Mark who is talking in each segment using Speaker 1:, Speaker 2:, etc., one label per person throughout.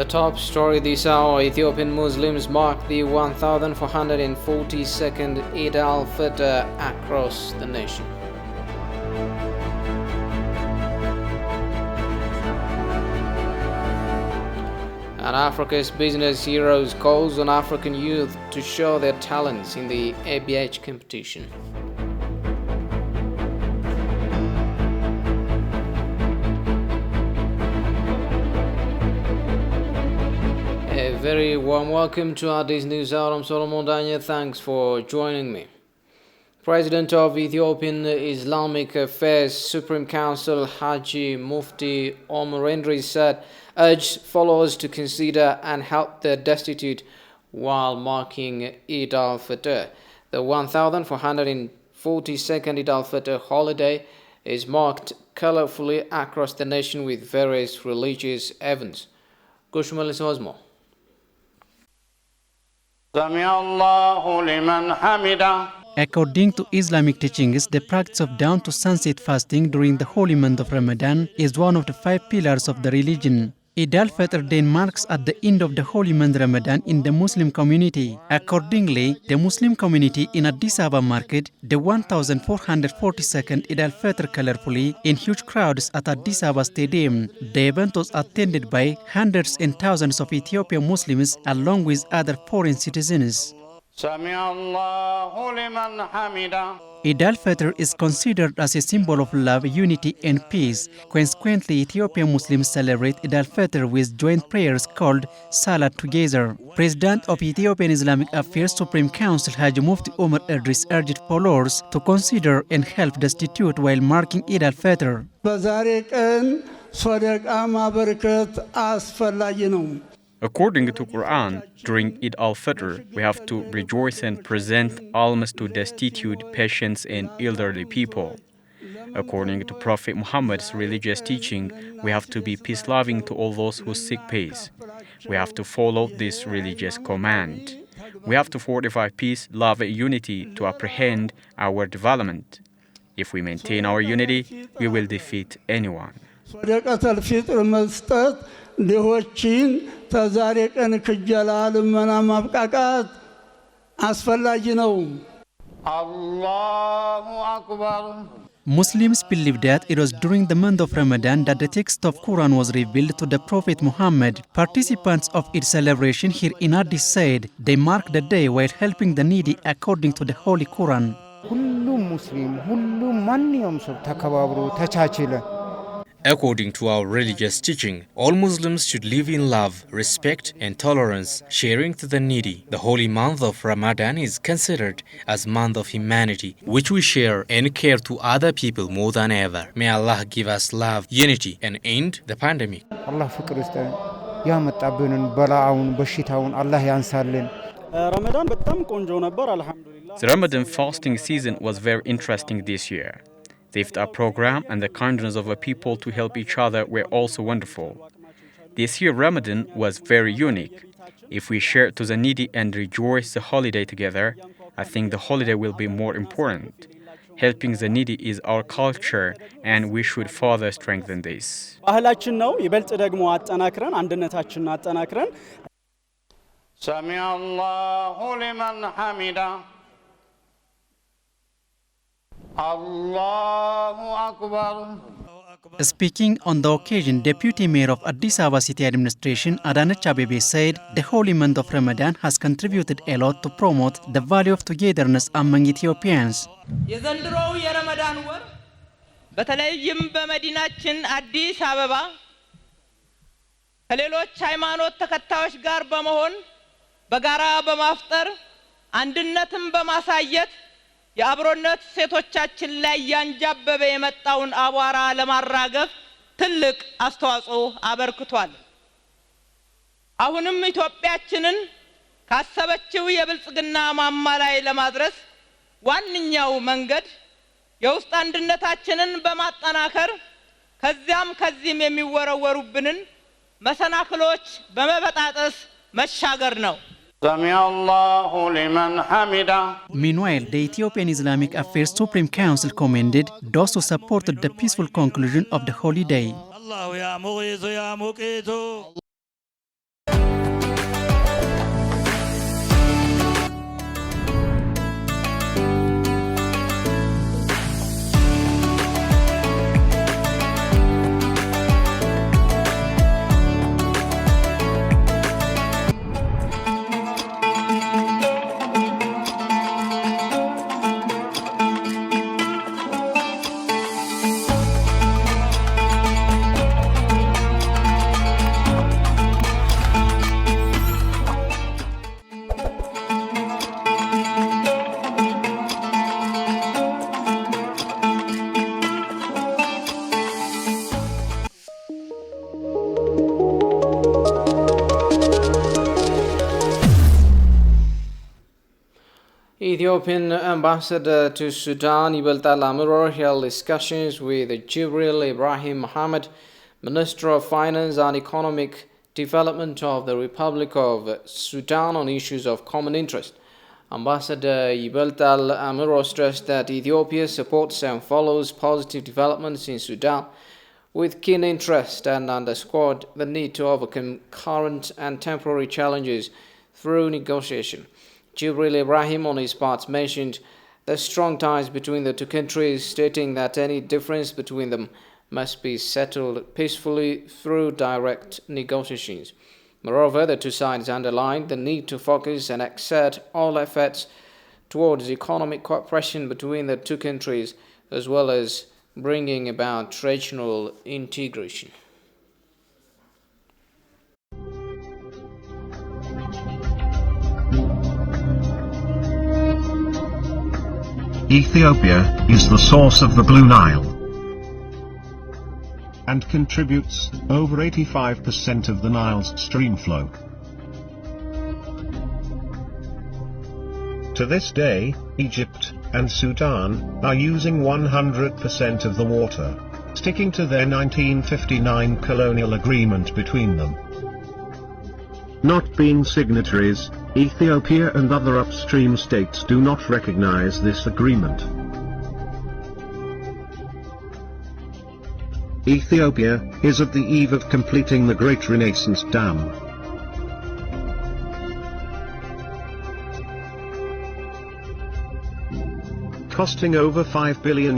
Speaker 1: top story this hour, Ethiopian Muslims mark the 1442nd Eid al-Fitr across the nation. And Africa's business heroes calls on African youth to show their talents in the ABH competition. A very warm welcome to our Day's News Hour. I'm Solomon Danya. Thanks for joining me. President of Ethiopian Islamic Affairs Supreme Council Haji Mufti Omar Endri said urged followers to consider and help the destitute while marking Eid al-Fitr. The 1442nd Eid al-Fitr holiday is marked colorfully across the nation with various religious events. Gushmalis Osmo.
Speaker 2: According to Islamic teachings, the practice of dawn to sunset fasting during the holy month of Ramadan is one of the 5 pillars of the religion. Eid al-Fitr then marks at the end of the holy month Ramadan in the Muslim community. Accordingly, the Muslim community in Addis Ababa market the 1442nd Eid al-Fitr colorfully in huge crowds at Addis Ababa Stadium. The event was attended by hundreds and thousands of Ethiopian Muslims along with other foreign citizens. Eid al-Fitr is considered as a symbol of love, unity and peace. Consequently, Ethiopian Muslims celebrate Eid al-Fitr with joint prayers called Salat together. President of Ethiopian Islamic Affairs Supreme Council Haji Mufti Omar Idris urged followers to consider and help destitute while marking Eid al-Fitr.
Speaker 3: According to Quran, during Eid al-Fitr, we have to rejoice and present alms to destitute, patients and elderly people. According to Prophet Muhammad's religious teaching, we have to be peace-loving to all those who seek peace. We have to follow this religious command. We have to fortify peace, love and unity to apprehend our development. If we maintain our unity, we will defeat anyone.
Speaker 4: ተዛሬ ቀን ክጀላ ልመና ማብቃቃት አስፈላጊ ነው። አላሁ አክበር።
Speaker 2: Muslims believe that it was during the month of Ramadan that the text of Quran was revealed to the Prophet Muhammad. Participants of its celebration here in Addis said they marked the day while helping the needy according to the Holy Quran.
Speaker 5: ሁሉም ሙስሊም ሁሉም ማንኛውም ሰው ተከባብሮ ተቻችለ.
Speaker 6: According to our religious teaching, all Muslims should live in love, respect and tolerance, sharing to the needy. The holy month of Ramadan is considered as month of humanity, which we share and care to other people more than ever. May Allah give us love, unity and end the pandemic.
Speaker 5: Allah ፍቅር ይስጠን ያመጣብንን በላውን በሽታውን አላህ ያንሳልን.
Speaker 7: ረመዳን በጣም ቆንጆ ነበር አልহামዱሊላህ.
Speaker 3: The Ramadan fasting season was very interesting this year. The iftar program and the kindness of the people to help each other were also wonderful. This year Ramadan was very unique. If we share to the needy and rejoice the holiday together, I think the holiday will be more important. Helping the needy is our culture and we should further strengthen this.
Speaker 7: ባህላችን ነው ይበልጥ ደግሞ አጠናክረን አንድነታችንን አጠናክረን
Speaker 4: ሰሚዐ አላሁ ሊመን ሐሚዳ Allahu Akbar.
Speaker 2: Speaking on the occasion, Deputy Mayor of Addis Ababa City Administration, Adanech Abeebe, said the holy month of Ramadan has contributed a lot to promote the value of togetherness among Ethiopians.
Speaker 8: የዘንድሮው የረመዳን ወር በተለይም በመዲናችን አዲስ አበባ ከሌሎች ሃይማኖት ተከታዮች ጋር በመሆን በጋራ በማፍጠር አንድነትን በማሳየት የአብሮነት ሴቶቻችን ላይ ያንጃበበ የመጣውን አቧራ ለማራገፍ ትልቅ አስተዋጽኦ አበርክቷል። አሁንም ኢትዮጵያችንን ካሰበችው የብልጽግና ማማ ላይ ለማድረስ ዋንኛው መንገድ የውስጥ አንድነታችንን በማጠናከር ከዚህም የሚወረወሩብንን መሰናክሎች በመበጣጠስ መሻገር ነው።
Speaker 2: Meanwhile, the Ethiopian Islamic Affairs Supreme Council commended those who supported the peaceful conclusion of the holiday.
Speaker 1: Ethiopian ambassador to Sudan Yibeltal Amiro held discussions with Jibril Ibrahim Mohammed, Minister of Finance and Economic Development of the Republic of Sudan, on issues of common interest. Ambassador Yibeltal Amiro stressed that Ethiopia supports and follows positive developments in Sudan with keen interest and underscored the need to overcome current and temporary challenges through negotiation. Jibril Ibrahim, on his part, mentioned the strong ties between the two countries, stating that any difference between them must be settled peacefully through direct negotiations. Moreover, the two sides underlined the need to focus and exert all efforts towards economic cooperation between the two countries, as well as bringing about regional integration.
Speaker 9: Ethiopia is the source of the Blue Nile and contributes over 85% of the Nile's stream flow. To this day, Egypt and Sudan are using 100% of the water, sticking to their 1959 colonial agreement between them. Not being signatories, Ethiopia and other upstream states do not recognize this agreement. Ethiopia is at the eve of completing the Great Renaissance Dam. Costing over $5 billion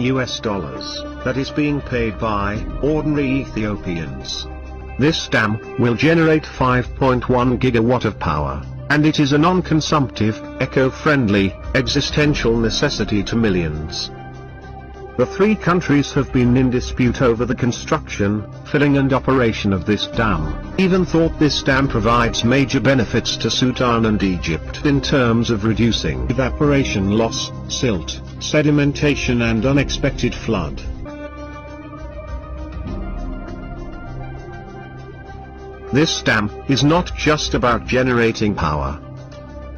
Speaker 9: that is being paid by ordinary Ethiopians. This dam will generate 5.1 gigawatt of power, and it is a non-consumptive, eco-friendly, existential necessity to millions. The three countries have been in dispute over the construction, filling and operation of this dam. Even thought this dam provides major benefits to Sudan and Egypt in terms of reducing evaporation loss, silt, sedimentation and unexpected flood. This dam is not just about generating power.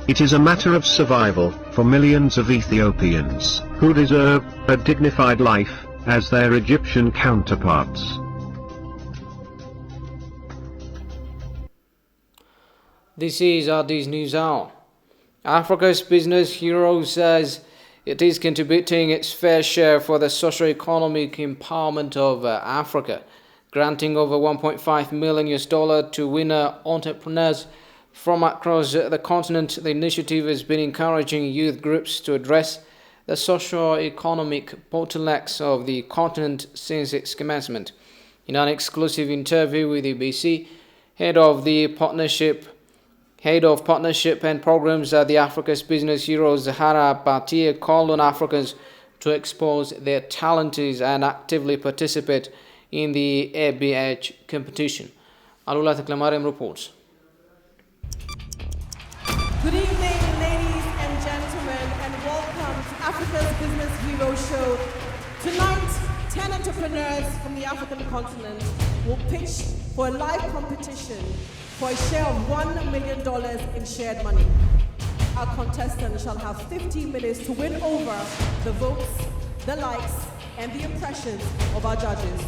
Speaker 9: It is a matter of survival for millions of Ethiopians who deserve a dignified life as their Egyptian counterparts.
Speaker 1: This is Addis News Hour. Africa's business hero says it is contributing its fair share for the socio-economic empowerment of Africa, granting over $1.5 million to winner entrepreneurs from across the continent. The initiative has been encouraging youth groups to address the socio-economic bottlenecks of the continent since its commencement. In an exclusive interview with ABC, head of partnership and programs at the Africa's Business Heroes, Zahara Batia, called on Africans to expose their talents and actively participate in the ABH competition. Alula Taklamariam reports.
Speaker 10: Good evening, ladies and gentlemen, and welcome to Africa's Business Hero Show. Tonight, 10 entrepreneurs from the African continent will pitch for a live competition for a share of $1 million in shared money. Our contestants shall have 15 minutes to win over the votes, the likes, and the impressions of our judges.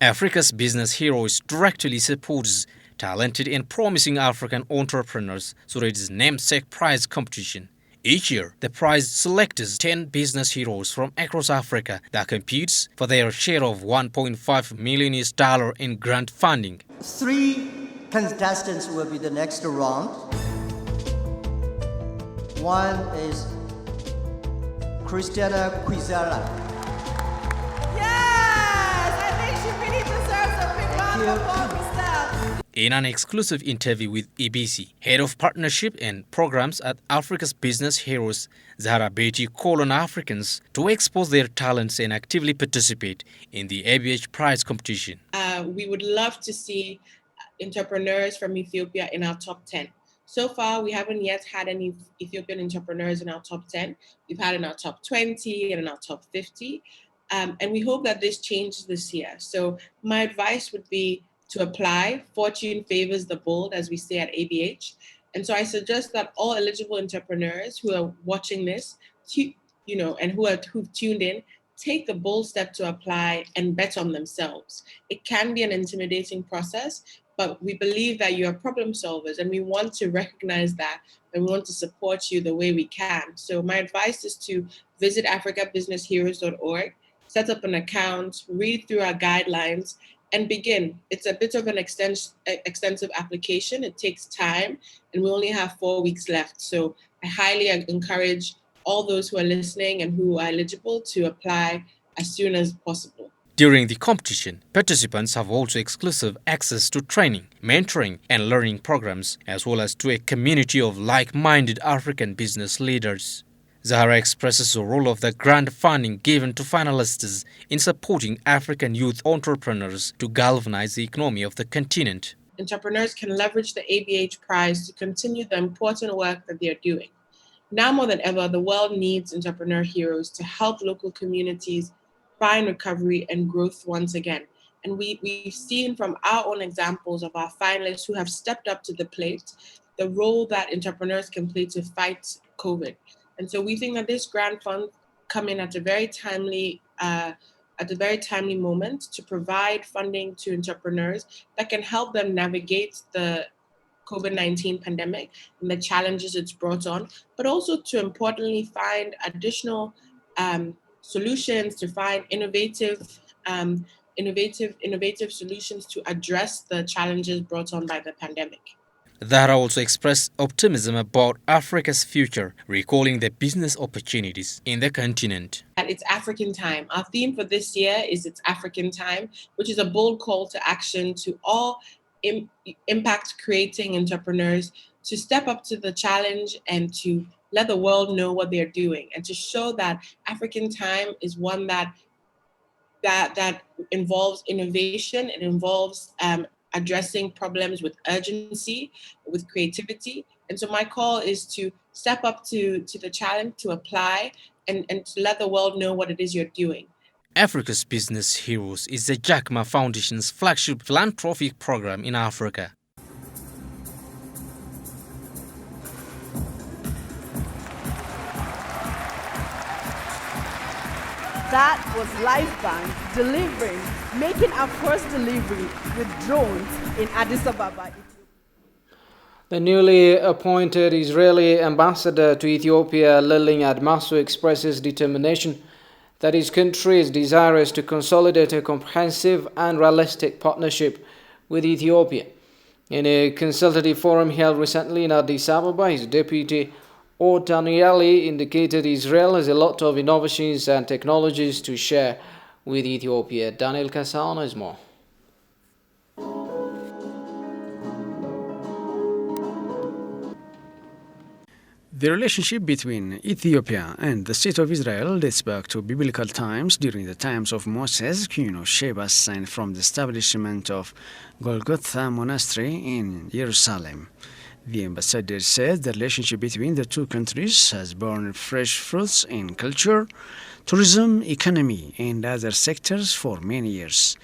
Speaker 6: Africa's Business Heroes directly supports talented and promising African entrepreneurs through its namesake prize competition. Each year, the prize selects 10 business heroes from across Africa that competes for their share of $1.5 million in grant funding.
Speaker 11: 3 contestants will be the next round. One is Christiana Quizara.
Speaker 10: Yes! I think she really deserves a big round of applause.
Speaker 6: In an exclusive interview with EBC, head of partnership and programs at Africa's Business Heroes, Zahara Beti, called on Africans to expose their talents and actively participate in the ABH prize competition.
Speaker 12: We would love to see entrepreneurs from Ethiopia in our top 10. So far, we haven't yet had any Ethiopian entrepreneurs in our top 10. We've had in our top 20 and in our top 50. And we hope that this changes this year. So my advice would be to apply. Fortune favors the bold, as we say at ABH. And so I suggest that all eligible entrepreneurs who are watching this, and who've tuned in, take the bold step to apply and bet on themselves. It can be an intimidating process, but we believe that you are problem solvers and we want to recognize that and we want to support you the way we can. So my advice is to visit africabusinessheroes.org, set up an account, read through our guidelines, and begin. It's a bit of an extensive application. It takes time, and we only have 4 weeks left. So I highly encourage all those who are listening and who are eligible to apply as soon as possible.
Speaker 6: During the competition, participants have also exclusive access to training, mentoring, and learning programs, as well as to a community of like-minded African business leaders. Zahara expresses the role of the grant funding given to finalists in supporting African youth entrepreneurs to galvanize the economy of the continent.
Speaker 12: Entrepreneurs can leverage the ABH Prize to continue the important work that they are doing. Now more than ever, the world needs entrepreneur heroes to help local communities find recovery and growth once again. And we've seen from our own examples of our finalists who have stepped up to the plate, the role that entrepreneurs can play to fight COVID. And so we think that this grant fund come in at a very timely moment to provide funding to entrepreneurs that can help them navigate the COVID-19 pandemic and the challenges it's brought on, but also to importantly find additional solutions, to find innovative solutions to address the challenges brought on by the pandemic.
Speaker 6: Zahara also expressed optimism about Africa's future, recalling the business opportunities in the continent.
Speaker 12: It's African time. Our theme for this year is It's African Time, which is a bold call to action to all impact-creating entrepreneurs to step up to the challenge and to let the world know what they're doing and to show that African time is one that involves innovation. It involves addressing problems with urgency, with creativity. And so my call is to step up to the challenge, to apply, and to let the world know what it is you're doing.
Speaker 6: Africa's Business Heroes is the Jack Ma Foundation's flagship philanthropic program in Africa.
Speaker 10: That was Lifebank making our first delivery with drones in Addis Ababa.
Speaker 1: The newly appointed Israeli ambassador to Ethiopia, Lilling Admasu, expresses determination that his country is desirous to consolidate a comprehensive and realistic partnership with Ethiopia. In a consultative forum held recently in Addis Ababa, his deputy Otanieli indicated Israel has a lot of innovations and technologies to share with Ethiopia. Daniel Kassan has more.
Speaker 13: The relationship between Ethiopia and the State of Israel dates back to biblical times during the times of Moses, Queen of Sheba, and from the establishment of Golgotha Monastery in Jerusalem. The ambassador said the relationship between the two countries has borne fresh fruits in culture, tourism, economy, and other sectors for many years.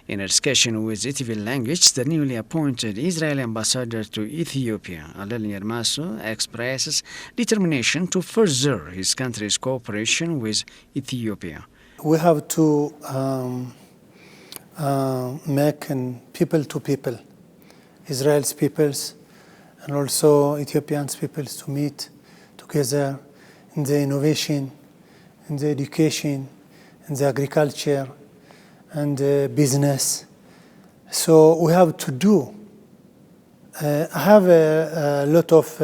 Speaker 13: In a discussion with ETV Language, the newly appointed Israeli ambassador to Ethiopia, Lilling Admasu, expresses determination to further his country's cooperation with Ethiopia.
Speaker 14: We have to make people to people, Israel's peoples and also Ethiopians peoples to meet together in the innovation, in the education, in the agriculture, and business. So we have to do. I have a lot of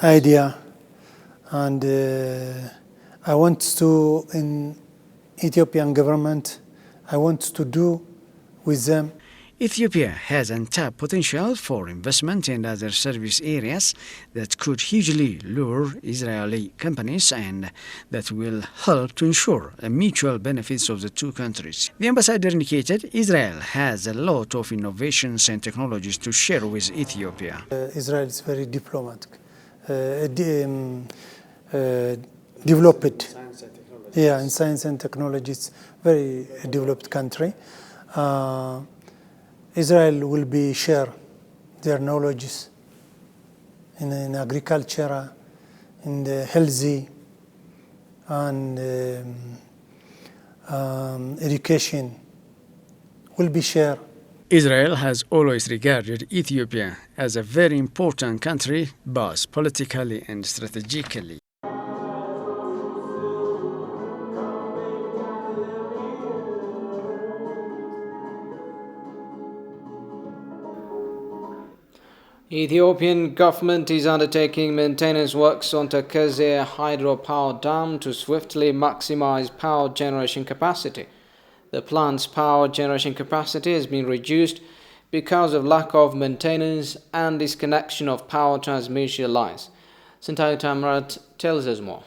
Speaker 14: idea, and I want to, in Ethiopian government, I want to do with them.
Speaker 13: Ethiopia has untapped potential for investment in other service areas that could hugely lure Israeli companies and that will help to ensure mutual benefits of the two countries. The ambassador indicated Israel has a lot of innovations and technologies to share with Ethiopia.
Speaker 14: Israel is very diplomatic, developed. In science and technology, it's very developed country. Israel will be share their knowledges in agriculture, in the healthy and education will be shared.
Speaker 13: Israel has always regarded Ethiopia as a very important country, both politically and strategically.
Speaker 1: Ethiopian government is undertaking maintenance works on Tekeze hydropower dam to swiftly maximize power generation capacity. The plant's power generation capacity has been reduced because of lack of maintenance and disconnection of power transmission lines. Sintayo Tamrat tells us more.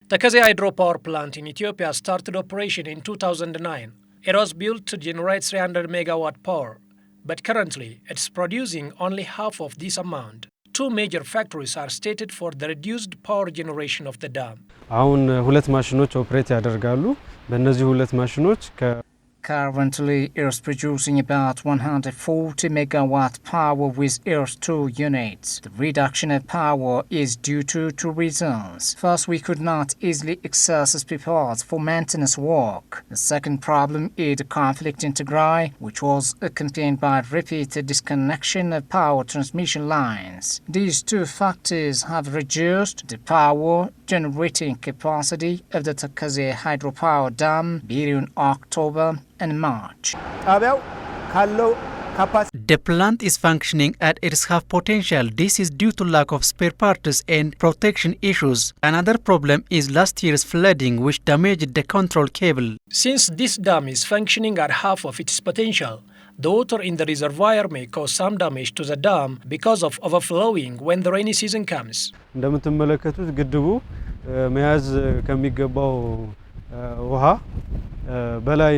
Speaker 15: Tekeze hydropower plant in Ethiopia started operation in 2009. It was built to generate 300 megawatt power, but currently it's producing only half of this amount. Two major factors are stated for the reduced power generation of the dam.
Speaker 16: አሁን ሁለት ማሽኖች ኦፕሬት ያደርጋሉ። በእነዚህ ሁለት ማሽኖች
Speaker 2: Currently, it's producing about 140 megawatt power with its 2 units. The reduction of power is due to two reasons. First, we could not easily access spare parts for maintenance work. The second problem is the conflict in Tigray, which was accompanied by repeated disconnection of power transmission lines. These two factors have reduced the power generating capacity of the Tekeze hydropower dam between October and March. The plant is functioning at its half potential. This is due to lack of spare parts and protection issues. Another problem is last year's flooding, which damaged the control cable.
Speaker 15: Since this dam is functioning at half of its potential, the water in the reservoir may cause some damage to the dam because of overflowing when the rainy season comes.
Speaker 16: እንደምትመለከቱት ግድቡ መያዝ ከሚገባው ውሃ በላይ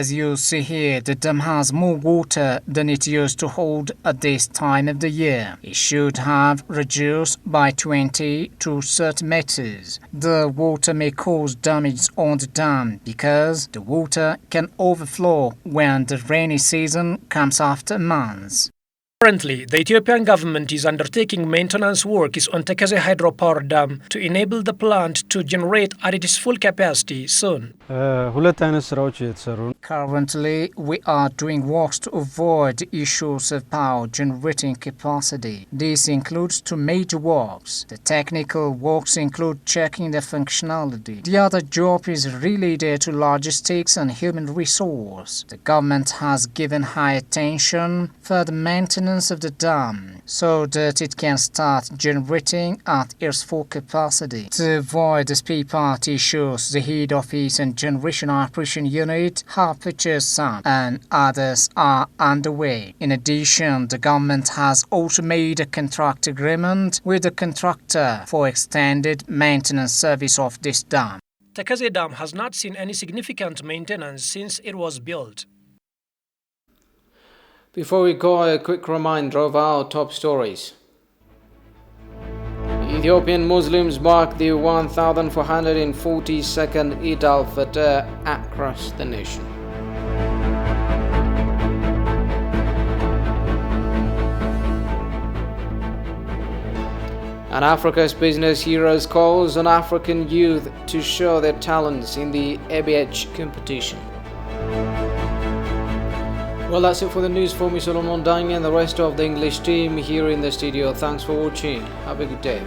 Speaker 2: As you see here, the dam has more water than it used to hold at this time of the year. It should have reduced by 20 to 30 meters. The water may cause damage on the dam because the water can overflow when the rainy season comes after months.
Speaker 15: Currently, the Ethiopian government is undertaking maintenance works on Tekeze hydropower dam to enable the plant to generate at its full capacity soon.
Speaker 2: Currently, we are doing works to avoid issues of power generating capacity. This includes two major works. The technical works include checking the functionality. The other job is related to logistics and human resource. The government has given high attention for the maintenance of the dam so that it can start generating at its full capacity. To avoid the spare part issues, the head office and generation operation unit have purchased some and others are underway. In addition, the government has also made a contract agreement with the contractor for extended maintenance service of this dam.
Speaker 15: Tekeze dam has not seen any significant maintenance since it was built.
Speaker 1: Before we go, a quick reminder of our top stories. Ethiopian Muslims mark the 1442nd Eid al-Fitr across the nation. And Africa's business heroes calls on African youth to show their talents in the ABH competition. Well, that's it for the news for me, Solomon Dani, and the rest of the English team here in the studio. Thanks for watching. Have a good day.